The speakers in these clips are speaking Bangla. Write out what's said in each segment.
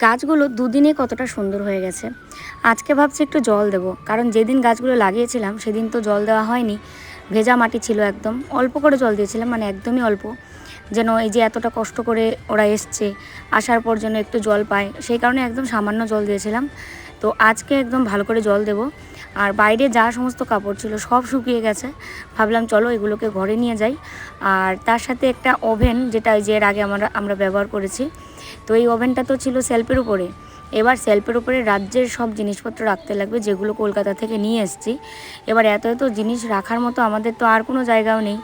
গাছগুলো দুদিনে কতটা সুন্দর হয়ে গেছে। আজকে ভাবছি একটু জল দেব, কারণ যেদিন গাছগুলো লাগিয়েছিলাম সেদিন তো জল দেওয়া হয়নি, ভেজা মাটি ছিল, একদম অল্প করে জল দিয়েছিলাম, মানে একদমই অল্প, যেন এই যে এতটা কষ্ট করে ওরা এসছে আসার পর যেন একটু জল পায়, সেই কারণে একদম সামান্য জল দিয়েছিলাম। তো আজকে একদম ভালো করে জল দেব। আর বাইরে যা সমস্ত কাপড় ছিল সব শুকিয়ে গেছে, ভাবলাম চলো এগুলোকে ঘরে নিয়ে যাই। আর তার সাথে একটা ওভেন, যেটা যে এর আগে আমরা ব্যবহার করেছি, তো এই ওভেনটা তো ছিল সেলফের উপরে। এবার সেলফের উপরে রাজ্যের সব জিনিসপত্র রাখতে লাগবে, যেগুলো কলকাতা থেকে নিয়ে এসেছি। এবার এত এত জিনিস রাখার মতো আমাদের তো আর কোনো জায়গাও নেই।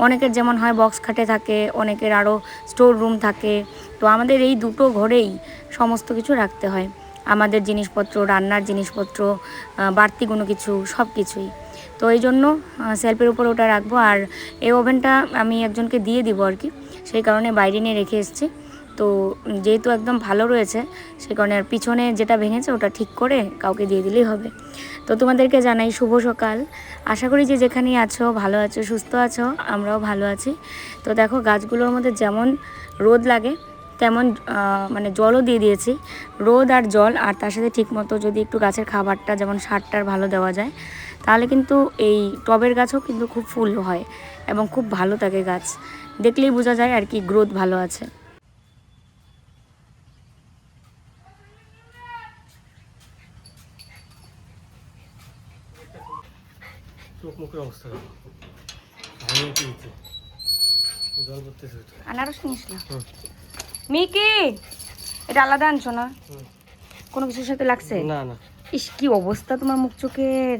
অনেকের যেমন হয় বক্স খাটে থাকে, অনেকের আরও স্টোর রুম থাকে, তো আমাদের এই দুটো ঘরেই সমস্ত কিছু রাখতে হয়, আমাদের জিনিসপত্র, রান্নার জিনিসপত্র, বাড়তি কোনো কিছু, সব কিছুই। তো এই জন্য সেলফের উপরে ওটা রাখবো। আর এই ওভেনটা আমি একজনকে দিয়ে দিব আর কি, সেই কারণে বাইরে নিয়ে রেখে এসেছি। তো যেহেতু একদম ভালো রয়েছে, সে কারণে আর পিছনে যেটা ভেঙেছে ওটা ঠিক করে কাউকে দিয়ে দিলেই হবে। তো তোমাদেরকে জানাই শুভ সকাল। আশা করি যে যেখানেই আছো ভালো আছো, সুস্থ আছো, আমরাও ভালো আছি। তো দেখো গাছগুলোর মধ্যে যেমন রোদ লাগে তেমন মানে জলও দিয়ে দিয়েছি। রোদ আর জল, আর তার সাথে ঠিকমতো যদি একটু গাছের খাবারটা যেমন সারটার ভালো দেওয়া যায়, তাহলে কিন্তু এই টবের গাছও কিন্তু খুব ফুল হয় এবং খুব ভালো থাকে গাছ, দেখলেই বোঝা যায় আর কি গ্রোথ ভালো আছে। চোখ মুখের অবস্থা জল পড়তেছে। আনারস নিস না মিকি, এটা আলাদা আনছো না? কোনো কিছুর সাথে লাগছে? না না। ইস কি অবস্থা তোমার মুখ চোখের,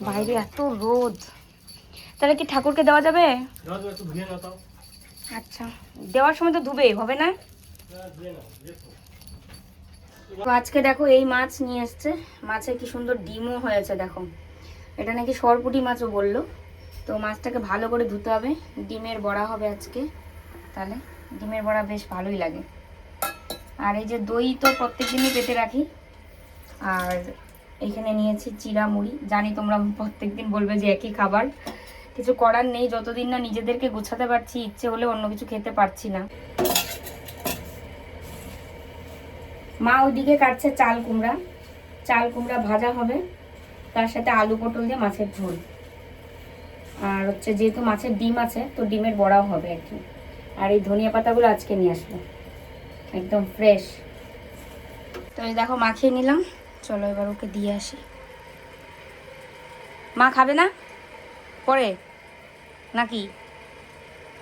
বাইরে এত রোদ। তাহলে কি ঠাকুরকে দেওয়া যাবে? আচ্ছা, দেওয়ার সময় তো ধুবে, হবে না? তো আজকে দেখো এই মাছ নিয়ে এসছে, মাছে কি সুন্দর ডিমও হয়েছে দেখো। এটা নাকি সরপুঁটি মাছও বললো। তো মাছটাকে ভালো করে ধুতে হবে, ডিমের বড়া হবে আজকে, তাহলে ডিমের বড়া বেশ ভালোই লাগে। আর এই যে দই তো প্রত্যেক দিনই পেতে রাখি। আর এখানে নিয়েছি চিড়া মুড়ি, জানি তোমরা প্রত্যেক দিন বলবে যে একই খাবার, কিছু করার নেই, যতদিন না নিজেদেরকে গোছাতে পারছি, ইচ্ছে হলে অন্য কিছু খেতে পারছি না। মা ওইদিকে কাটছে চাল কুমড়া, চাল কুমড়া ভাজা হবে, তার সাথে আলু পটল দিয়ে মাছের ঝোল। আর হচ্ছে যেহেতু মাছের ডিম আছে, তো ডিমের বড়াও হবে আর কি। আর এই ধনিয়া পাতাগুলো আজকে নিয়ে আসলো, একদম ফ্রেশ। তো এই দেখো মাখিয়ে নিলাম, চলো এবার ওকে দিয়ে আসি। মা খাবে না পরে নাকি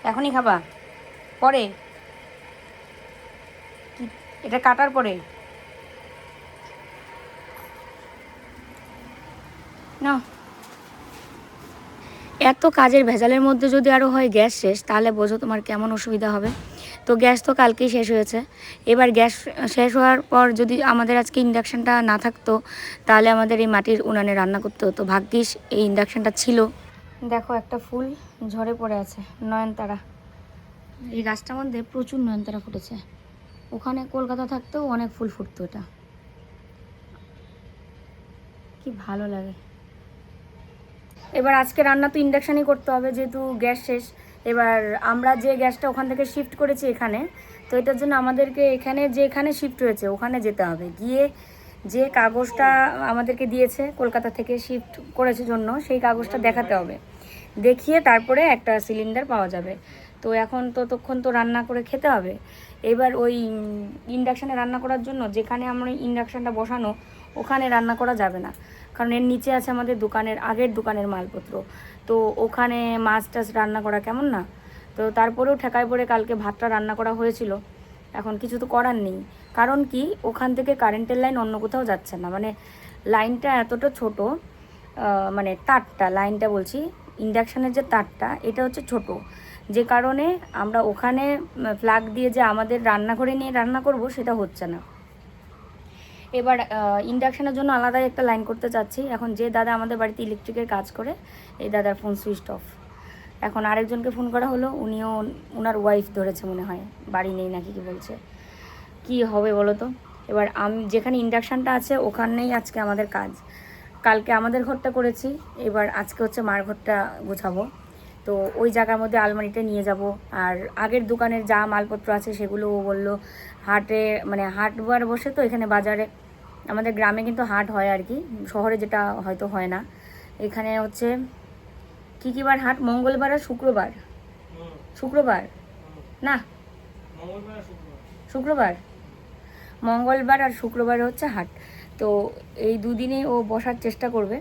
এখনই খাবা? পরে কি এটা কাটার পরে না? এত কাজের ভেজালের মধ্যে যদি আরও হয় গ্যাস শেষ, তাহলে বোঝো তোমার কেমন অসুবিধা হবে। তো গ্যাস তো কালকেই শেষ হয়েছে। এবার গ্যাস শেষ হওয়ার পর যদি আমাদের আজকে ইন্ডাকশানটা না থাকতো, তাহলে আমাদের এই মাটির উনানে রান্না করতে হতো। ভাগ্যিস এই ইন্ডাকশানটা ছিল। দেখো একটা ফুল ঝরে পড়ে আছে, নয়নতারা। এই গাছটার মধ্যে প্রচুর নয়নতারা ফুটেছে, ওখানে কলকাতা থাকতেও অনেক ফুল ফুটতো। এটা কি ভালো লাগে। এবার আজকে রান্না তো ইন্ডাকশানই করতে হবে, যেহেতু গ্যাস শেষ। এবার আমরা যে গ্যাসটা ওখান থেকে শিফট করেছি এখানে, তো এটার জন্য আমাদেরকে এখানে যেখানে শিফট হয়েছে ওখানে যেতে হবে, গিয়ে যে কাগজটা আমাদেরকে দিয়েছে কলকাতা থেকে শিফট করেছে জন্য, সেই কাগজটা দেখাতে হবে, দেখিয়ে তারপরে একটা সিলিন্ডার পাওয়া যাবে। তো এখন ততক্ষণ তো রান্না করে খেতে হবে। এবার ওই ইন্ডাকশানে রান্না করার জন্য যেখানে আমরা ইন্ডাকশানটা বসানো, ওখানে রান্না করা যাবে না, কারণ এর নিচে আছে আমাদের দোকানের আগের দোকানের মালপত্র। তো ওখানে মাছ টাছ রান্না করা কেমন না। তো তারপরেও ঠেকায় পড়ে কালকে ভাতটা রান্না করা হয়েছিল। এখন কিছু তো করার নেই, কারণ কি ওখান থেকে কারেন্টের লাইন অন্য কোথাও যাচ্ছে না, মানে লাইনটা এতটা ছোট, মানে তারটা, লাইনটা বলছি, ইন্ডাকশানের যে তারটা এটা হচ্ছে ছোট, যে কারণে আমরা ওখানে প্লাগ দিয়ে যে আমাদের রান্নাঘরে নিয়ে রান্না করব সেটা হচ্ছে না। এবার ইন্ডাকশানের জন্য আলাদাই একটা লাইন করতে চাচ্ছি। এখন যে দাদা আমাদের বাড়িতে ইলেকট্রিকের কাজ করে, এই দাদার ফোন সুইচ অফ। এখন আরেকজনকে ফোন করা হলো, উনিও ওনার ওয়াইফ ধরেছে মনে হয়, বাড়ি নেই নাকি কি বলছে। কি হবে বলো তো। এবার আমি যেখানে ইন্ডাকশানটা আছে ওখানেই আজকে আমাদের কাজ। কালকে আমাদের ঘরটা করেছি, এবার আজকে হচ্ছে মার ঘরটা গোছাবো। তো ওই জায়গার মধ্যে আলমারিটা নিয়ে যাব। আর আগের দোকানের যা মালপত্র আছে সেগুলো ও বললো হাটে, মানে হাটবার বসে তো এখানে বাজারে, আমাদের গ্রামে কিন্তু হাট হয় আর কি, শহরে যেটা হয়তো হয় না। এখানে হচ্ছে কী কী বার হাট? মঙ্গলবার আর শুক্রবার। শুক্রবার না, শুক্রবার, মঙ্গলবার আর শুক্রবার হচ্ছে হাট। তো এই দুদিনে ও বসার চেষ্টা করবে।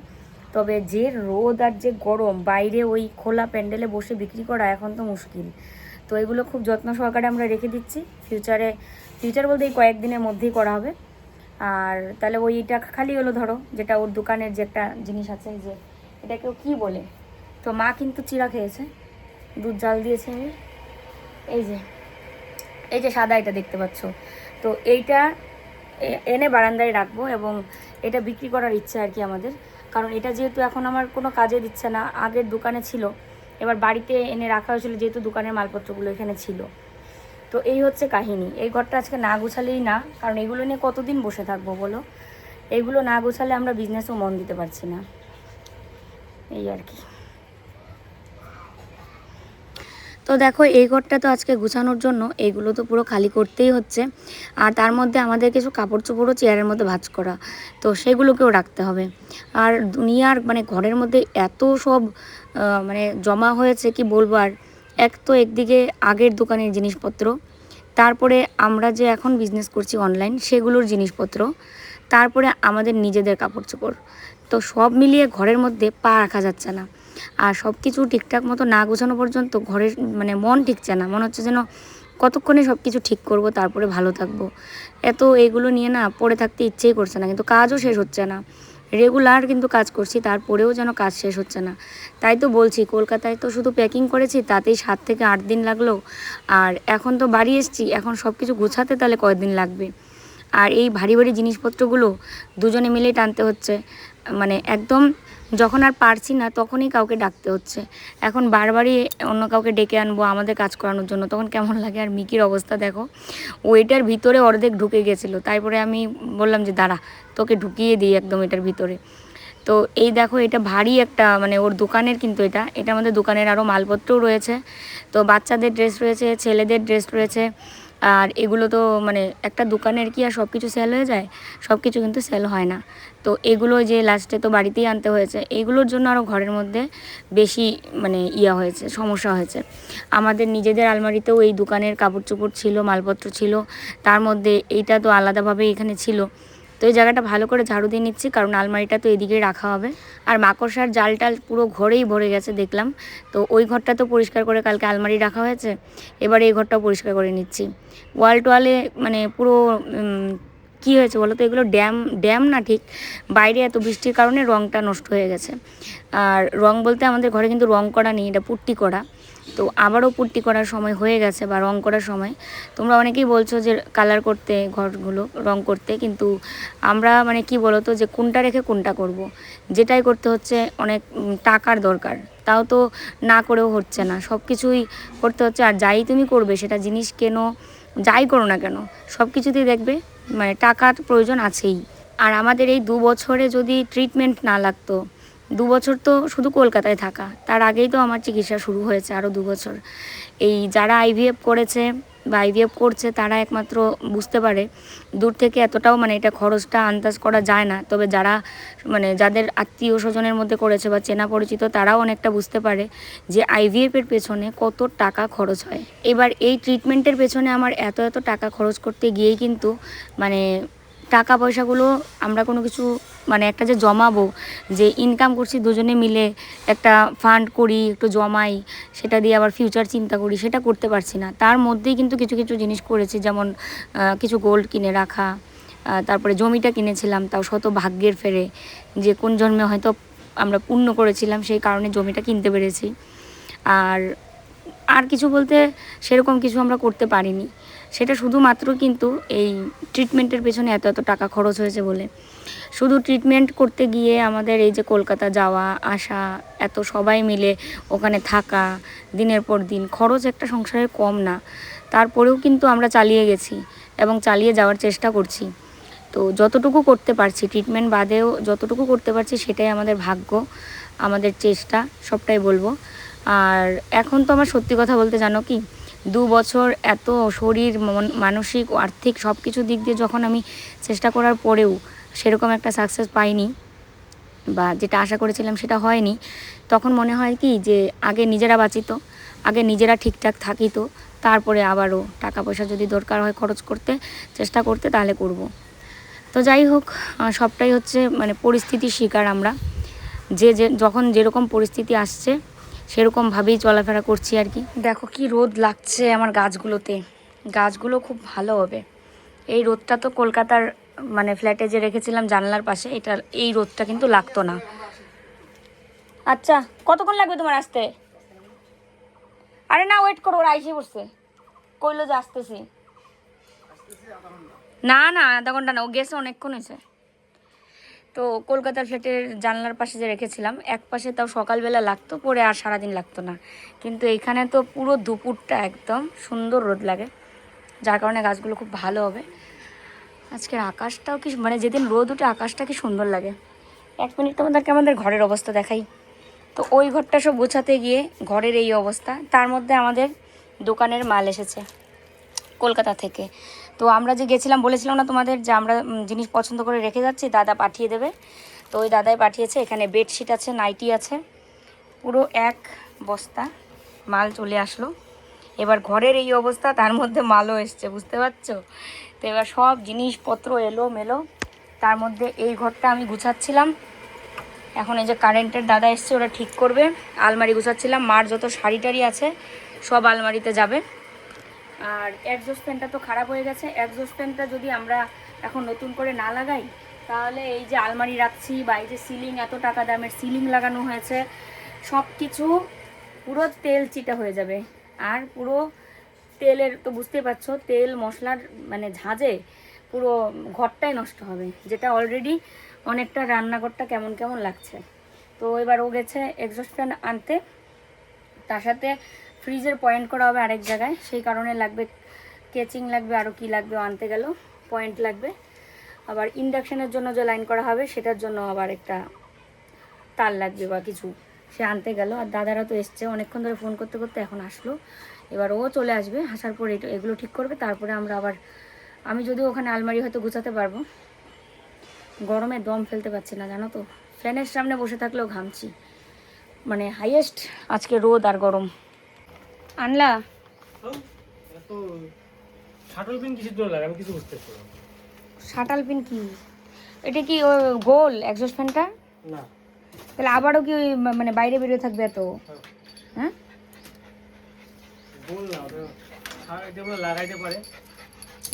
তবে যে রোদ আর যে গরম, বাইরে ওই খোলা প্যান্ডেলে বসে বিক্রি করা এখন তো মুশকিল। তো এগুলো খুব যত্ন সহকারে আমরা রেখে দিচ্ছি। ফিউচার বলতে এই কয়েকদিনের মধ্যেই করা হবে। আর তাহলে ওইটা খালি হলো, ধরো যেটা ওর দোকানের যে একটা জিনিস আছে, যে এটাকেও কী বলে, তো মা কিন্তু চিড়া খেয়েছে, দুধ জাল দিয়েছে। এই যে সাদা এটা দেখতে পাচ্ছ, তো এইটা এনে বারান্দায় রাখবো এবং এটা বিক্রি করার ইচ্ছা আর কি আমাদের। কারণ এটা যেহেতু এখন আমার কোনো কাজে দিচ্ছে না, আগের দোকানে ছিল, এবার বাড়িতে এনে রাখা হয়েছিল যেহেতু দোকানের মালপত্রগুলো এখানে ছিল। তো এই হচ্ছে কাহিনী। এই ঘরটা আজকে না গুছালেই না, কারণ এগুলো নিয়ে কতদিন বসে থাকবো বলো। এইগুলো না গুছালে আমরা বিজনেসও মন দিতে পারছি না, এই আর কি। তো দেখো এই ঘরটা তো আজকে গুছানোর জন্য এইগুলো তো পুরো খালি করতেই হচ্ছে। আর তার মধ্যে আমাদের কিছু কাপড় চোপড়ও চেয়ারের মধ্যে ভাঁজ করা, তো সেগুলোকেও রাখতে হবে। আর দুনিয়ার মানে ঘরের মধ্যে এত সব মানে জমা হয়েছে কি বলবো। আর এক তো একদিকে আগের দোকানের জিনিসপত্র, তারপরে আমরা যে এখন বিজনেস করছি অনলাইন সেগুলোর জিনিসপত্র, তারপরে আমাদের নিজেদের কাপড় চোপড়, তো সব মিলিয়ে ঘরের মধ্যে পা রাখা যাচ্ছে না। আর সব কিছু ঠিকঠাক মতো না গোছানো পর্যন্ত ঘরের মানে মন ঠিকছে না, মনে হচ্ছে যেন কতক্ষণে সব কিছু ঠিক করব তারপরে ভালো থাকবো। এত এগুলো নিয়ে না পড়ে থাকতে ইচ্ছেই করছে না, কিন্তু কাজও শেষ হচ্ছে না। রেগুলার কিন্তু কাজ করছি, তারপরেও যেন কাজ শেষ হচ্ছে না। তাই তো বলছি, কলকাতায় তো শুধু প্যাকিং করেছি তাতেই 7 থেকে 8 দিন লাগলো। আর এখন তো বাড়ি এসছি, এখন সব কিছু গোছাতে তাহলে কয়দিন লাগবে। আর এই ভারী ভারী জিনিসপত্রগুলো দুজনে মিলেই টানতে হচ্ছে, মানে একদম যখন আর পারছি না তখনই কাউকে ডাকতে হচ্ছে। এখন বারবারই অন্য কাউকে ডেকে আনবো আমাদের কাজ করানোর জন্য, তখন কেমন লাগে। আর মিকির অবস্থা দেখো, ও এটার ভিতরে অর্ধেক ঢুকে গেছিলো, তারপরে আমি বললাম যে দাঁড়া তোকে ঢুকিয়ে দিই একদম এটার ভিতরে। তো এই দেখো এটা ভারী একটা, মানে ওর দোকানের, কিন্তু এটা আমাদের দোকানের আরও মালপত্রও রয়েছে। তো বাচ্চাদের ড্রেস রয়েছে, ছেলেদের ড্রেস রয়েছে। আর এগুলো তো মানে একটা দোকানের কি আর সব কিছু সেল হয়ে যায়? সব কিছু কিন্তু সেল হয় না। তো এগুলো যে লাস্টে তো বাড়িতেই আনতে হয়েছে, এগুলোর জন্য আরও ঘরের মধ্যে বেশি মানে হয়েছে, সমস্যা হয়েছে। আমাদের নিজেদের আলমারিতেও এই দোকানের কাপড় চোপড় ছিল, মালপত্র ছিল, তার মধ্যে এইটা তো আলাদাভাবে এখানে ছিল। তো এই জায়গাটা ভালো করে ঝাড়ু দিয়ে নিচ্ছি, কারণ আলমারিটা তো এদিকেই রাখা হবে। আর মাকড়সার জাল টাল পুরো ঘরেই ভরে গেছে দেখলাম। তো ওই ঘরটা তো পরিষ্কার করে কালকে আলমারি রাখা হয়েছে, এবার এই ঘরটাও পরিষ্কার করে নিচ্ছি। ওয়াল টোয়ালে মানে পুরো কী হয়েছে বলো তো, এগুলো ড্যাম না ঠিক, বাইরে এত বৃষ্টির কারণে রঙটা নষ্ট হয়ে গেছে। আর রং বলতে আমাদের ঘরে কিন্তু রং করা নেই, এটা পুট্টি করা। তো আবারও পুট্টি করার সময় হয়ে গেছে বা রং করার সময়। তোমরা অনেকেই বলছো যে কালার করতে, ঘরগুলো রং করতে, কিন্তু আমরা মানে কি বলো তো, যে কোনটা রেখে কোনটা করব। যেটাই করতে হচ্ছে অনেক টাকার দরকার, তাও তো না করেও হচ্ছে না, সব কিছুই করতে হচ্ছে। আর যাই তুমি করবে, সেটা জিনিস কেনো, যাই করো না কেন, সব কিছুতেই দেখবে মানে টাকার প্রয়োজন আছেই। আর আমাদের এই 2 বছরে যদি ট্রিটমেন্ট না লাগতো, 2 বছর তো শুধু কলকাতায় থাকা, তার আগেই তো আমার চিকিৎসা শুরু হয়েছে আরও 2 বছর। এই যারা আইভিএফ করেছে বা আইভিএফ করছে তারা একমাত্র বুঝতে পারে, দূর থেকে এতটাও মানে এটা খরচটা আন্দাজ করা যায় না। তবে যারা মানে যাদের আত্মীয় স্বজনের মধ্যে করেছে বা চেনা পরিচিত, তারাও অনেকটা বুঝতে পারে যে আইভিএফের পেছনে কত টাকা খরচ হয়। এবার এই ট্রিটমেন্টের পেছনে আমার এত টাকা খরচ করতে গিয়েই কিন্তু মানে টাকা পয়সাগুলো আমরা কোনো কিছু মানে একটা যে জমাবো, যে ইনকাম করছি দুজনে মিলে একটা ফান্ড করি, একটু জমাই, সেটা দিয়ে আবার ফিউচার চিন্তা করি, সেটা করতে পারছি না। তার মধ্যেই কিন্তু কিছু কিছু জিনিস করেছি, যেমন কিছু গোল্ড কিনে রাখা, তারপরে জমিটা কিনেছিলাম, তাও শত ভাগ্যের ফেরে, যে কোন জন্মে হয়তো আমরা পুণ্য করেছিলাম সেই কারণে জমিটা কিনতে পেরেছি। আর কিছু বলতে সেরকম কিছু আমরা করতে পারিনি, সেটা শুধুমাত্র কিন্তু এই ট্রিটমেন্টের পেছনে এত টাকা খরচ হয়েছে বলে। শুধু ট্রিটমেন্ট করতে গিয়ে আমাদের এই যে কলকাতা যাওয়া আসা, এত সবাই মিলে ওখানে থাকা, দিনের পর দিন খরচ একটা সংসারের কম না। তারপরেও কিন্তু আমরা চালিয়ে গেছি এবং চালিয়ে যাওয়ার চেষ্টা করছি। তো যতটুকু করতে পারছি, ট্রিটমেন্ট বাদেও যতটুকু করতে পারছি, সেটাই আমাদের ভাগ্য, আমাদের চেষ্টা, সবটাই বলবো। আর এখন তো আমার সত্যি কথা বলতে জানো কি, 2 বছর এত শরীর মন মানসিক আর্থিক সব কিছু দিক দিয়ে যখন আমি চেষ্টা করার পরেও সেরকম একটা সাকসেস পাইনি বা যেটা আশা করেছিলাম সেটা হয়নি, তখন মনে হয় কি যে আগে নিজেরা বাঁচিত, আগে নিজেরা ঠিকঠাক থাকিত, তারপরে আবারও টাকা পয়সা যদি দরকার হয় খরচ করতে চেষ্টা করতে তাহলে করব। তো যাই হোক, সবটাই হচ্ছে মানে পরিস্থিতির শিকার আমরা, যে যখন যেরকম পরিস্থিতি আসছে সেরকমভাবেই চলাফেরা করছি আর কি। দেখো কি রোদ লাগছে আমার গাছগুলোতে, গাছগুলো খুব ভালো হবে। এই রোদটা তো কলকাতার মানে ফ্ল্যাটে যে রেখেছিলাম জানলার পাশে, এটা এই রোদটা কিন্তু লাগতো না। আচ্ছা, কতক্ষণ লাগবে তোমার আসতে? আরে না, ওয়েট করো, ওরা আইসে পড়ছে, কইলো যে আসতেছি। না না, আধা ঘন্টা না, ও গেছে অনেকক্ষণ হয়েছে। তো কলকাতার ফ্ল্যাটের জানলার পাশে যে রেখেছিলাম, এক পাশে তাও সকালবেলা লাগতো, পরে আর সারাদিন লাগতো না, কিন্তু এখানে তো পুরো দুপুরটা একদম সুন্দর রোদ লাগে, যার কারণে গাছগুলো খুব ভালো হবে। আজকের আকাশটাও কি মানে যেদিন রোদ উঠে আকাশটা কি সুন্দর লাগে। 1 মিনিট তোমাদেরকে আমাদের ঘরের অবস্থা দেখাই। তো ওই ঘরটা সব গোছাতে গিয়ে ঘরের এই অবস্থা, তার মধ্যে আমাদের দোকানের মাল এসেছে কলকাতা থেকে। তো আমরা যে গেছিলাম বলেছিলাম না তোমাদের যে আমরা জিনিস পছন্দ করে রেখে যাচ্ছি, দাদা পাঠিয়ে দেবে। তো ওই দাদাই পাঠিয়েছে, এখানে বেডশিট আছে, নাইটি আছে, পুরো 1 বস্তা মাল চলে আসলো। এবার ঘরের এই অবস্থা, তার মধ্যে মালও এসছে, বুঝতে পারছো? তো এবার সব জিনিসপত্র এলো মেলো, তার মধ্যে এই ঘরটা আমি গুছাচ্ছিলাম। এখন এই যে কারেন্টের দাদা এসছে, ওরা ঠিক করবে। আলমারি গুছাচ্ছিলাম, মার যত শাড়ি টাড়ি আছে সব আলমারিতে যাবে। আর এক্সস্ট ফ্যানটা তো খারাপ হয়ে গেছে, এক্সস্ট ফ্যানটা যদি আমরা এখন নতুন করে না লাগাই তাহলে এই যে আলমারি রাখছি বা এই যে সিলিং, এত টাকা দামের সিলিং লাগানো হয়েছে, সব কিছু পুরো তেল চিটা হয়ে যাবে। আর পুরো তেলের তো বুঝতেই পারছো, তেল মশলার মানে ঝাঁজে পুরো ঘরটাই নষ্ট হবে, যেটা অলরেডি অনেকটা রান্নাঘরটা কেমন কেমন লাগছে। তো এবার ও গেছে এক্সস্ট ফ্যান আনতে, তার সাথে ফ্রিজের পয়েন্ট করা হবে আরেক জায়গায়, সেই কারণে লাগবে কেচিং লাগবে, আরও কি লাগবে আনতে গেল, পয়েন্ট লাগবে। আবার ইন্ডাকশানের জন্য যে লাইন করা হবে সেটার জন্য আবার একটা তার লাগবে বা কিছু, সে আনতে গেল। আর দাদারা তো এসছে, অনেকক্ষণ ধরে ফোন করতে করতে এখন আসলো। এবার ও চলে আসবে, আসার পর এগুলো ঠিক করবে, তারপরে আমরা আবার, আমি যদিও ওখানে আলমারি হয়তো গুছাতে পারবো, গরমে দম ফেলতে পারছি না জানো তো, ফ্যানের সামনে বসে থাকলেও ঘামছি, মানে হাইয়েস্ট আজকে রোদ আর গরম। আনলা এত শাটল পিন কিসের জন্য লাগে আমি কিছু বুঝতে পারছি না। শাটাল পিন কি? এটা কি ও গোল এক্সস্ট ফ্যানটা? না, তাহলে আবারও কি ওই মানে বাইরে বেরিয়ে থাকবে এত? হ্যাঁ, বল না, ওটা এটা বলে লাগাইতে পারে,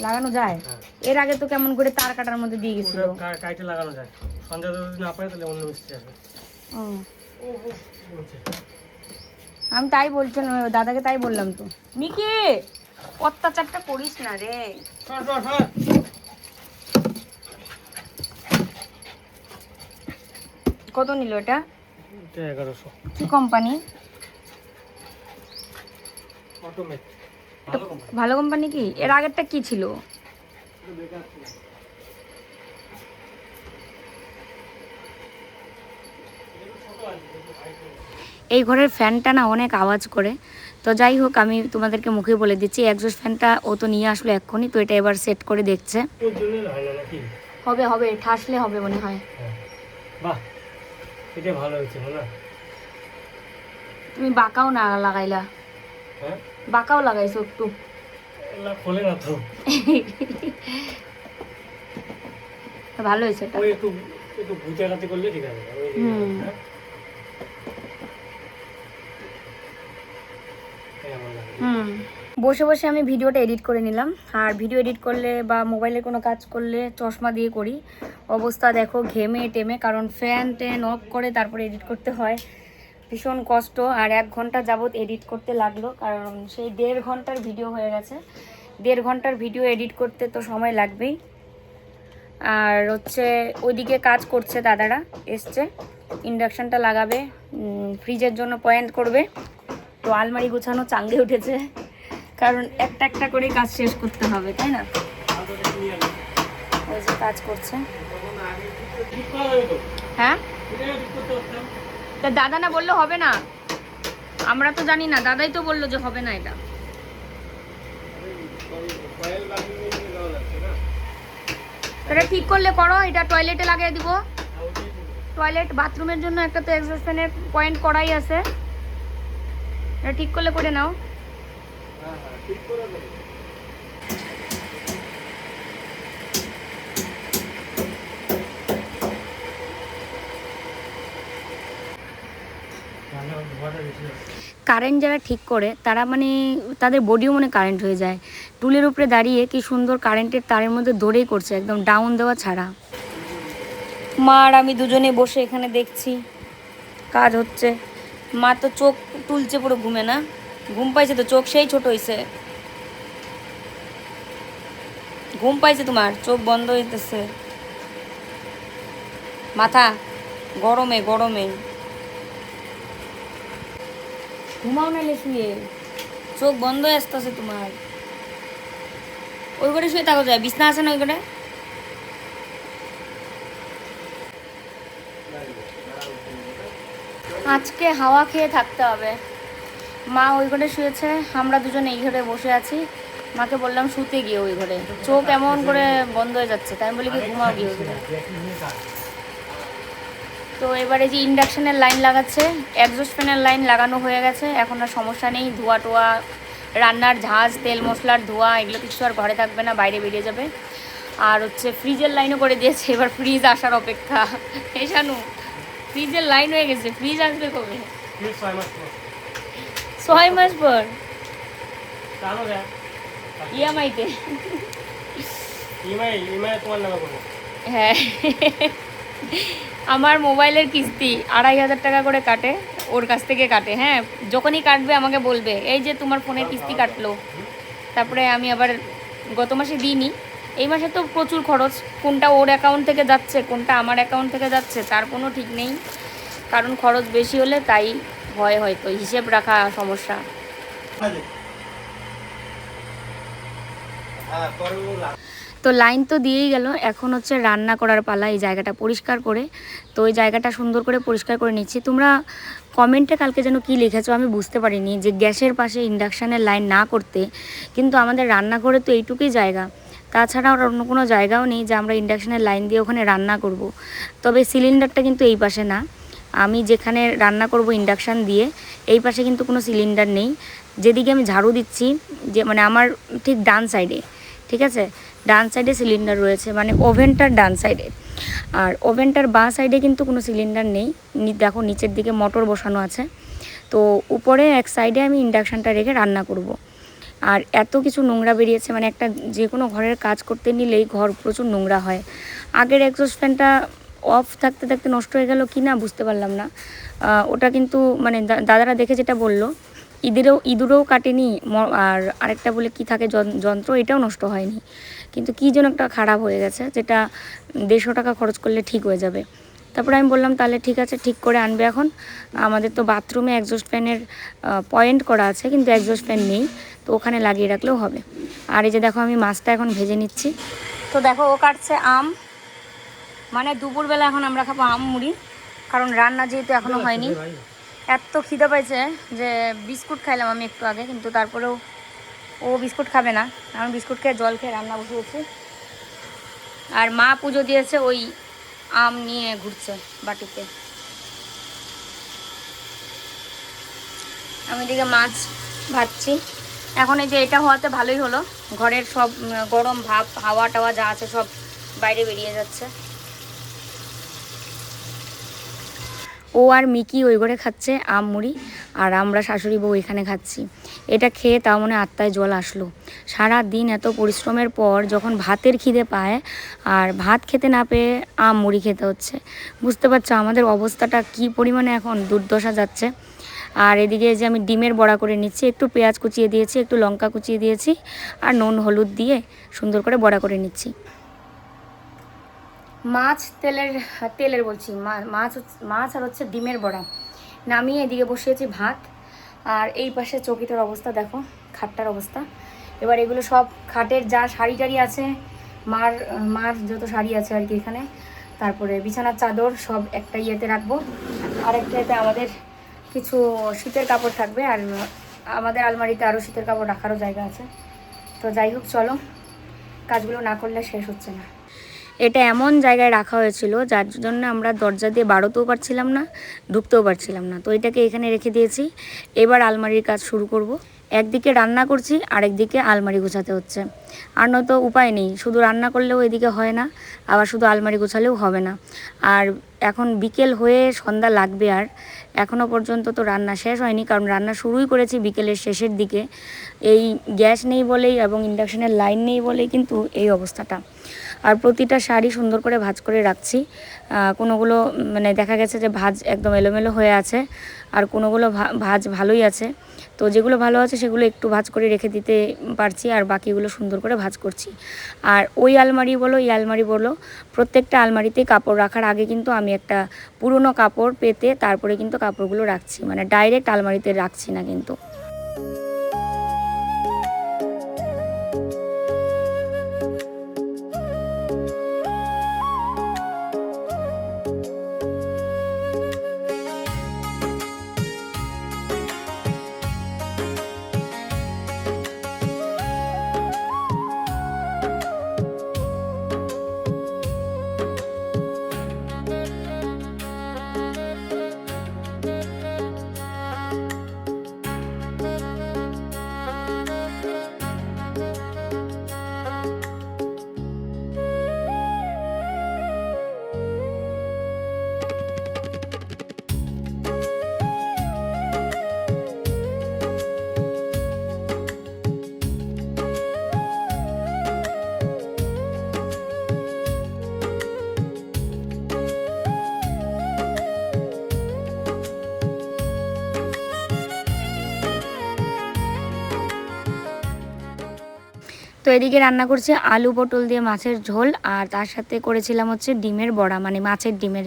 লাগানো যায়? হ্যাঁ। এর আগে তো কেমন করে তার কাটার মধ্যে দিয়ে গেছিল। ওটা কাইটে লাগানো যায়, সন্ধ্যা যদি না পারে তাহলে অন্য মিস্ত্রি আসবে। ও, ও বলছে আমি তাই বলছিলাম, দাদাকে তাই বললাম তো। মিকি, অত্যাচারটা করিস না রে। সর সর সর। কত নিল এটা? এটা 1100। কি কোম্পানি? অটোমেট, ভালো কোম্পানি কি? এর আগেরটা কি ছিল? এই ঘরের ফ্যানটা না অনেক আওয়াজ করে। তো যাই হোক, আমি তোমাদেরকে মুখে বলে দিচ্ছি, এক্সস্ট ফ্যানটা ও তো নিয়ে আসলো এক্ষুনি, তো এটা এবার সেট করে দেখছে। ওর জন্য হয় না নাকি? হবে হবে, ঠাসলে হবে মনে হয়। হ্যাঁ। বাহ, এটা ভালো হয়েছে না? তুমি বাঁকাও না লাগাইলা, হ্যাঁ, বাঁকাও লাগাইছো একটু। এলা খোলে না তো। ভালো হয়েছে এটা। ওই একটু একটু গুচাগাতি করলে ঠিক আছে। হুম। হ্যাঁ? এই আমার লাগে। হুম, বসে বসে আমি ভিডিওটা এডিট করে নিলাম। আর ভিডিও এডিট করলে বা মোবাইলে কোনো কাজ করলে চশমা দিয়ে করি, অবস্থা দেখো ঘেমে টেমে, কারণ ফ্যান ট্যান অফ করে তারপরে এডিট করতে হয়, ভীষণ কষ্ট। আর 1 ঘন্টা যাবত এডিট করতে লাগলো, কারণ সেই 1.5 ঘন্টার ভিডিও হয়ে গেছে। 1.5 ঘন্টার ভিডিও এডিট করতে তো সময় লাগবেই। আর হচ্ছে ওইদিকে কাজ করছে, দাদারা এসছে, ইন্ডাকশানটা লাগাবে, ফ্রিজের জন্য পয়েন্ট করবে। তো আলমারি গোছানো চাঙ্গে উঠেছে, কারণ একটা একটা করে কাজ শেষ করতে হবে, তাই না? ওই যে কাজ করছে। ঠিক করা যাবে তো? হ্যাঁ, এটাও ঠিক করতে পারতাম। তা দাদা না বললে হবে না, আমরা তো জানি না, দাদাই তো বললো যে হবে না এটা। এটা ঠিক করলে করো, এটা টয়লেটে লাগিয়ে দিব। টয়লেট বাথরুমের জন্য একটা তো এক্সস্ট ফ্যানের পয়েন্ট করাই আছে, এটা ঠিক করলে করে নাও। কারেন্ট যারা ঠিক করে তারা মানে তাদের বডিও মনে কারেন্ট হয়ে যায়। টুলের উপরে দাঁড়িয়ে কি সুন্দর কারেন্টের তারের মধ্যে দৌড়েই করছে, একদম ডাউন দেওয়া ছাড়া। মা আর আমি দুজনে বসে এখানে দেখছি কাজ হচ্ছে। মা তো চোখ তুলছে পুরো ঘুমে, না ঘুম পাইছে তো, চোখ সেই ছোট হয়েছে। ঘুম পাইছে তোমার, চোখ বন্ধ হইতেছে, মাথা গরমে গরমে। ঘুমাও নাইলে শুয়ে, চোখ বন্ধ হয়ে আসতেছে তোমার। ওই ঘরে শুয়ে থাকো যায়, বিছনা আছে না ওই ঘরে? আজকে হাওয়া খেয়ে থাকতে হবে। মা ওই ঘরে শুয়েছে, আমরা দুজন এই ঘরে বসে আছি। মাকে বললাম শুতে গিয়ে ওই ঘরে, চোখ এমন করে বন্ধ হয়ে যাচ্ছে, তাই আমি বলি কি ঘুমাও গিয়ে ওই ঘরে। তো এবারে যে ইন্ডাকশনের লাইন লাগাচ্ছে, এক্সস্ট ফ্যানের লাইন লাগানো হয়ে গেছে, এখন আর সমস্যা নেই। ধোয়া টোয়া, রান্নার ঝাঁজ, তেল মশলার ধোয়া, এগুলো কিছু আর ঘরে থাকবে না, বাইরে বেরিয়ে যাবে। আর হচ্ছে ফ্রিজের লাইনও করে দিয়েছে, এবার ফ্রিজ আসার অপেক্ষা। এই শানু, ফ্রিজের লাইন হয়ে গেছে, ফ্রিজ আসবে কবে? 6 মাস পর ইএমআইতে। হ্যাঁ, আমার মোবাইলের কিস্তি 2500 টাকা করে কাটে, ওর কাছ থেকে কাটে। হ্যাঁ, যখনই কাটবে আমাকে বলবে এই যে তোমার ফোনের কিস্তি কাটলো। তারপরে আমি আবার গত মাসে দিইনি, এই মাসে তো প্রচুর খরচ, কোনটা ওর অ্যাকাউন্ট থেকে যাচ্ছে কোনটা আমার অ্যাকাউন্ট থেকে যাচ্ছে তার কোনো ঠিক নেই। কারণ খরচ বেশি হলে তাই হয়, হয়তো হিসেব রাখা সমস্যা। তো লাইন তো দিয়েই গেল, এখন হচ্ছে রান্না করার পালা। এই জায়গাটা পরিষ্কার করে, তো ওই জায়গাটা সুন্দর করে পরিষ্কার করে নিচ্ছি। তোমরা কমেন্টে কালকে যেন কি লিখেছো আমি বুঝতে পারিনি, যে গ্যাসের পাশে ইন্ডাকশানের লাইন না করতে, কিন্তু আমাদের রান্নাঘরে তো এইটুকুই জায়গা, তাছাড়া আর অন্য কোনো জায়গাও নেই যে আমরা ইন্ডাকশানের লাইন দিয়ে ওখানে রান্না করব। তবে সিলিন্ডারটা কিন্তু এই পাশে না, আমি যেখানে রান্না করব ইন্ডাকশান দিয়ে এই পাশে কিন্তু কোনো সিলিন্ডার নেই। যেদিকে আমি ঝাড়ু দিচ্ছি, যে মানে আমার ঠিক ডান সাইডে, ঠিক আছে, ডান সাইডে সিলিন্ডার রয়েছে, মানে ওভেনটার ডান সাইডে। আর ওভেনটার বাঁ সাইডে কিন্তু কোনো সিলিন্ডার নেই। দেখো নিচের দিকে মোটর বসানো আছে, তো উপরে এক সাইডে আমি ইন্ডাকশানটা রেখে রান্না করব। আর এত কিছু নোংরা বেরিয়েছে, মানে একটা যে কোনো ঘরের কাজ করতে নিলেই ঘর প্রচুর নোংরা হয়। আগের এক্সস্ট ফ্যানটা অফ থাকতে থাকতে নষ্ট হয়ে গেল কি না বুঝতে পারলাম না। ওটা কিন্তু মানে দাদারা দেখে যেটা বললো, ইঁদুরেও কাটেনি, আর আরেকটা বলে কি থাকে যন্ত্র, এটাও নষ্ট হয়নি। কিন্তু কী যেন একটা খারাপ হয়ে গেছে, যেটা 150 টাকা খরচ করলে ঠিক হয়ে যাবে। তারপরে আমি বললাম তাহলে ঠিক আছে, ঠিক করে আনবে এখন। আমাদের তো বাথরুমে এক্সস্ট ফ্যানের পয়েন্ট করা আছে, কিন্তু এক্সস্ট ফ্যান নেই, তো ওখানে লাগিয়ে রাখলেও হবে। আর এই যে দেখো আমি মাছটা এখন ভেজে নিচ্ছি। তো দেখো ও কাটছে আম, মানে দুপুরবেলা এখন আমরা খাবো আম মুড়ি, কারণ রান্না যেহেতু এখনও হয়নি। এত খিদে পাইছে যে বিস্কুট খাইলাম আমি একটু আগে, কিন্তু তারপরেও ও বিস্কুট খাবে না, আমি বিস্কুট খেয়ে জল খেয়ে রান্না বসিয়েছি। আর মা পুজো দিয়েছে, ওই আম নিয়ে ঘুরছে বাটিতে। আমি এদিকে মাছ ভাজছি। এখন এই যে এটা হওয়াতে ভালোই হলো, ঘরের সব গরম ভাব হাওয়া টাওয়া যা আছে সব বাইরে বেরিয়ে যাচ্ছে। ও আর মিকি ওই ঘরে খাচ্ছে আম মুড়ি, আর আমরা শাশুড়ি বউ এখানে খাচ্ছি। এটা খেয়ে তাও মনে আত্মায় জল আসলো। সারা দিন এত পরিশ্রমের পর যখন ভাতের খিদে পায়, আর ভাত খেতে না পেয়ে আম মুড়ি খেতে হচ্ছে। বুঝতে পারছো আমাদের অবস্থাটা কি পরিমাণে এখন দুর্দশা যাচ্ছে। আর এদিকে যে আমি ডিমের বড়া করে নিচ্ছি, একটু পেঁয়াজ কুচিয়ে দিয়েছি, একটু লঙ্কা কুচিয়ে দিয়েছি, আর নুন হলুদ দিয়ে সুন্দর করে বড়া করে নিচ্ছি। মাছ তেলের বলছি, মাছ আর হচ্ছে ডিমের বড়া নামিয়ে এদিকে বসিয়েছি ভাত। আর এই পাশে চৌকিটার অবস্থা দেখো, খাটটার অবস্থা। এবার এগুলো সব খাটের যা শাড়ি টাড়ি আছে, মার যত শাড়ি আছে আর কি এখানে, তারপরে বিছানার চাদর সব একটা ইয়েতে রাখবো, আর একটা আমাদের কিছু শীতের কাপড় থাকবে, আর আমাদের আলমারিতে আরও শীতের কাপড় রাখারও জায়গা আছে। তো যাই হোক, চলো, কাজগুলো না করলে শেষ হচ্ছে না। এটা এমন জায়গায় রাখা হয়েছিল যার জন্য আমরা দরজা দিয়ে বাড়তেও পারছিলাম না, ঢুকতেও পারছিলাম না। তো এটাকে এখানে রেখে দিয়েছি। এবার আলমারির কাজ শুরু করব। একদিকে রান্না করছি, আরেকদিকে আলমারি গোছাতে হচ্ছে। আর নয়তো উপায় নেই, শুধু রান্না করলেও এদিকে হয় না, আবার শুধু আলমারি গোছালেও হবে না। আর এখন বিকেল হয়ে সন্ধ্যা লাগবে, আর এখনও পর্যন্ত তো রান্না শেষ হয়নি, কারণ রান্না শুরুই করেছি বিকেলের শেষের দিকে। এই গ্যাস নেই বলেই এবং ইন্ডাকশনের লাইন নেই বলেই কিন্তু এই অবস্থাটা। আর প্রতিটা শাড়ি সুন্দর করে ভাঁজ করে রাখছি। কোনোগুলো মানে দেখা গেছে যে ভাঁজ একদম এলোমেলো হয়ে আছে, আর কোনোগুলো ভাঁজ ভালোই আছে। তো যেগুলো ভালো আছে সেগুলো একটু ভাঁজ করে রেখে দিতে পারছি, আর বাকিগুলো সুন্দর করে ভাঁজ করছি। আর ওই আলমারি বলো, এই আলমারি বলো, প্রত্যেকটা আলমারিতে কাপড় রাখার আগে কিন্তু আমি একটা পুরনো কাপড় পেতে তারপরে কিন্তু কাপড়গুলো রাখছি, মানে ডাইরেক্ট আলমারিতে রাখছি না কিন্তু। তো এদিকে রান্না করছি আলু পটল দিয়ে মাছের ঝোল, আর তার সাথে করেছিলাম হচ্ছে ডিমের বড়া, মানে মাছের ডিমের।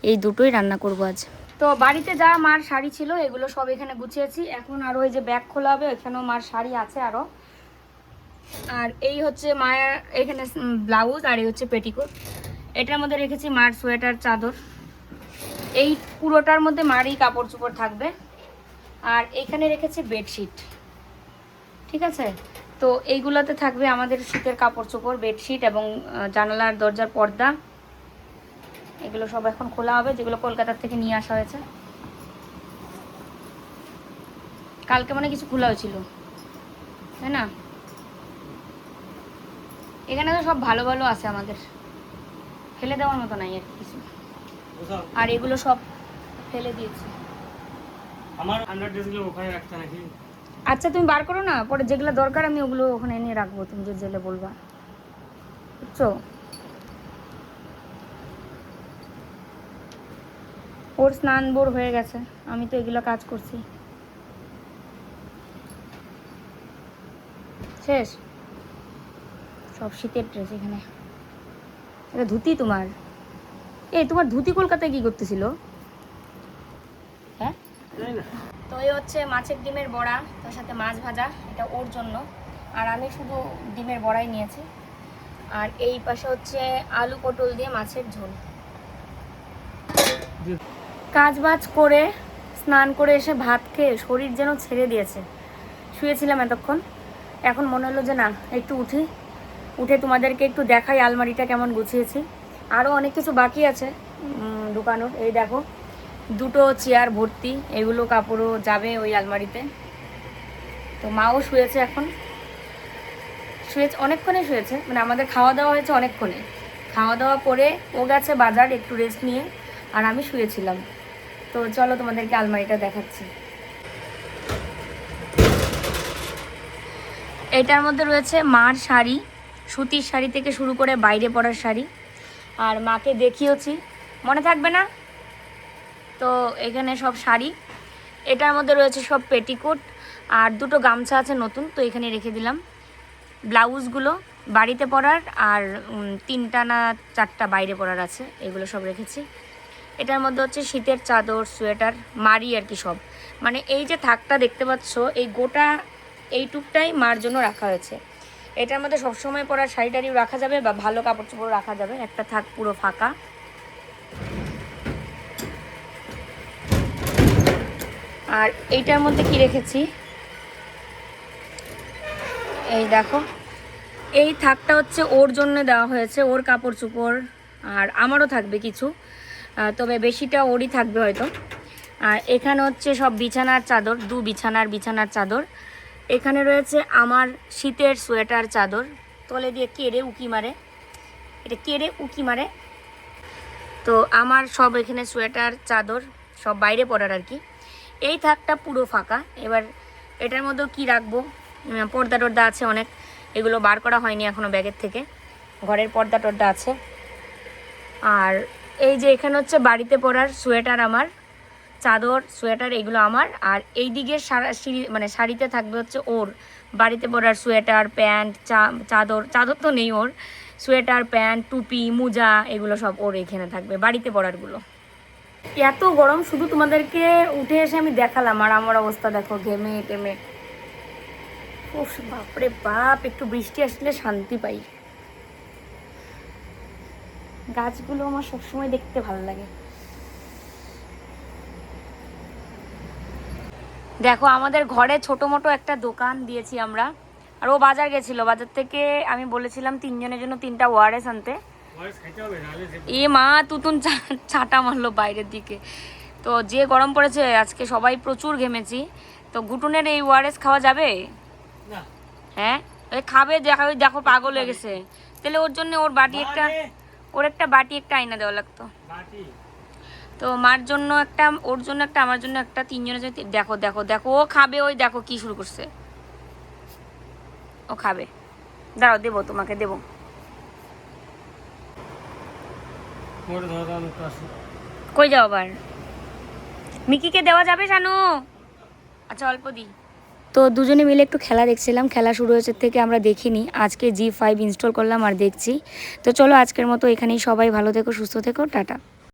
এই দুটোই রান্না করব আজ। তো বাড়িতে যা মার শাড়ি ছিল এগুলো সব এখানে গুছিয়েছি। এখন আরও এই যে ব্যাগ খোলা হবে, এখানেও মার শাড়ি আছে আরও। আর এই হচ্ছে মায়ের এখানে ব্লাউজ, আর এই হচ্ছে পেটিকোট। এটার মধ্যে রেখেছি মার সোয়েটার, চাদর। এই পুরোটার মধ্যে মারই কাপড় চোপড় থাকবে। আর এখানে রেখেছি বেডশিট, ঠিক আছে। তো এইগুলোতে থাকবে আমাদের শীতের কাপড় চোপড়, বেডশিট এবং জানালার দরজার পর্দা। এগুলো সব এখন খোলা হবে, যেগুলো কলকাতার থেকে নিয়ে আসা হয়েছে। কালকে মানে কিছু খোলা হয়েছিল, তাই না? এখানে তো সব ভালো ভালো আছে আমাদের, ফেলে দেওয়ার মতো নাই আর কিছু। আর এগুলো সব ফেলে দিয়েছি। আমার আন্ডার ড্রেসগুলো ওখানে রাখতে নাকি? আচ্ছা, তুমি বার করো না, পরে যেগুলো দরকার আমি ওগুলো ওখানে এনে রাখবো, তুমি যে জেলে বলবা, বুঝছো? ওর স্নান বোর হয়ে গেছে, আমি তো এগুলো কাজ করছি। শেষ সব শীতের ড্রেস এখানে। এটা ধুতি তোমার? এই তোমার ধুতি কলকাতায় কি করতেছিল? হ্যাঁ, তো এই হচ্ছে মাছের ডিমের বড়া, তার সাথে মাছ ভাজা, এটা ওর জন্য। আর আমি শুধু ডিমের বড়াই নিয়েছি। আর এই পাশে হচ্ছে আলু পটল দিয়ে মাছের ঝোল। কাজ বাজ করে স্নান করে এসে ভাত খেয়ে শরীর যেন ছেড়ে দিয়েছে। শুয়েছিলাম এতক্ষণ, এখন মনে হলো যে না, একটু উঠে তোমাদেরকে একটু দেখাই আলমারিটা কেমন গুছিয়েছি। আরও অনেক কিছু বাকি আছে ঢুকানোর। এই দেখো, দুটো চেয়ার ভর্তি, এগুলো কাপড়ও যাবে ওই আলমারিতে। তো মাও শুয়েছে, এখন শুয়েছে, অনেকক্ষণে শুয়েছে, মানে আমাদের খাওয়া দাওয়া হয়েছে অনেকক্ষণে। খাওয়া দাওয়া করে ও গেছে বাজার একটু রেস্ট নিয়ে, আর আমি শুয়েছিলাম। তো চলো তোমাদেরকে আলমারিটা দেখাচ্ছি। এটার মধ্যে রয়েছে মার শাড়ি, সুতির শাড়ি থেকে শুরু করে বাইরে পরার শাড়ি। আর মাকে দেখিয়েছি, মনে থাকবে না? তো এখানে সব শাড়ি। এটার মধ্যে রয়েছে সব পেটিকোট, আর দুটো গামছা আছে নতুন, তো এখানে রেখে দিলাম। ব্লাউজগুলো বাড়িতে পরার, আর 3টা না 4টা বাইরে পরার আছে, এগুলো সব রেখেছি। এটার মধ্যে হচ্ছে শীতের চাদর, সোয়েটার, মারি আর কি সব। মানে এই যে থাকটা দেখতে পাচ্ছ, এই গোটা এইটুকটাই মার জন্য রাখা হয়েছে। এটার মধ্যে সবসময় পরার শাড়ি টাড়িও রাখা যাবে, বা ভালো কাপড় চোপড় রাখা যাবে। একটা থাক পুরো ফাঁকা। আর এইটার মধ্যে কি রেখেছি এই দেখো, এই থাকটা হচ্ছে ওর জন্য দেওয়া হয়েছে, ওর কাপড় চোপড়, আর আমারও থাকবে কিছু, তবে বেশিটা ওরই থাকবে হয়তো। আর এখানে হচ্ছে সব বিছানার চাদর, বিছানার চাদর। এখানে রয়েছে আমার শীতের সোয়েটার চাদর, তলে দিয়ে কেড়ে উকি মারে, এটা কেড়ে উকি মারে। তো আমার সব এখানে সোয়েটার চাদর সব বাইরে পড়ার আর কি। এই থাকটা পুরো ফাঁকা। এবার এটার মধ্যেও কি রাখবো, পর্দা টর্দা আছে অনেক, এগুলো বার করা হয়নি এখনও ব্যাগের থেকে, ঘরের পর্দা টর্দা আছে। আর এই যে এখানে হচ্ছে বাড়িতে পরার সোয়েটার আমার, চাদর সোয়েটার এগুলো আমার। আর এই দিকের মানে শাড়িতে থাকবে হচ্ছে ওর বাড়িতে পরার সোয়েটার প্যান্ট, চাদর তো নেই ওর, সোয়েটার প্যান্ট টুপি মোজা এগুলো সব ওর এখানে থাকবে বাড়িতে পরারগুলো। এত গরম, শুধু তোমাদেরকে উঠে এসে আমি দেখালাম, আর আমার অবস্থা দেখো ঘেমে টেমে। ও বাপরে বাপ, একটু বৃষ্টি আসলে শান্তি পাই। গাছগুলো আমার সবসময় দেখতে ভালো লাগে। দেখো আমাদের ঘরে ছোট মোটো একটা দোকান দিয়েছি আমরা। আর ও বাজার গেছিল, বাজার থেকে আমি বলেছিলাম 3 জনের জন্য 3টা ওয়ারেস আনতে। এ মা তুতুন ছাটা মারলো বাইরের দিকে। তো যে গরম পড়েছে আজকে, সবাই প্রচুর ঘেমেছি। তো ঘুটুনের এই ওয়ারেস খাওয়া যাবে? হ্যাঁ ওই খাবে, দেখো পাগল হয়ে গেছে। তাহলে ওর জন্য ওর একটা বাটি একটা আইনা দেওয়া লাগতো। তো মার জন্য একটা, ওর জন্য একটা, আমার জন্য একটা, 3 জনের জন্য। দেখো দেখো দেখো ও খাবে, ওই দেখো কি শুরু করছে, ও খাবে। দাঁড়াও দেবো, তোমাকে দেবো। কই যাও আবার? মিকিকে দেওয়া যাবে জানো? আচ্ছা অল্প দিই। তো দুজনে মিলে একটু খেলা দেখছিলাম, খেলা শুরু হয়েছে থেকে আমরা দেখিনি, আজকে G5 ইনস্টল করলাম আর দেখছি। তো চলো আজকের মতো এখানেই, সবাই ভালো থেকো সুস্থ থেকো, টাটা।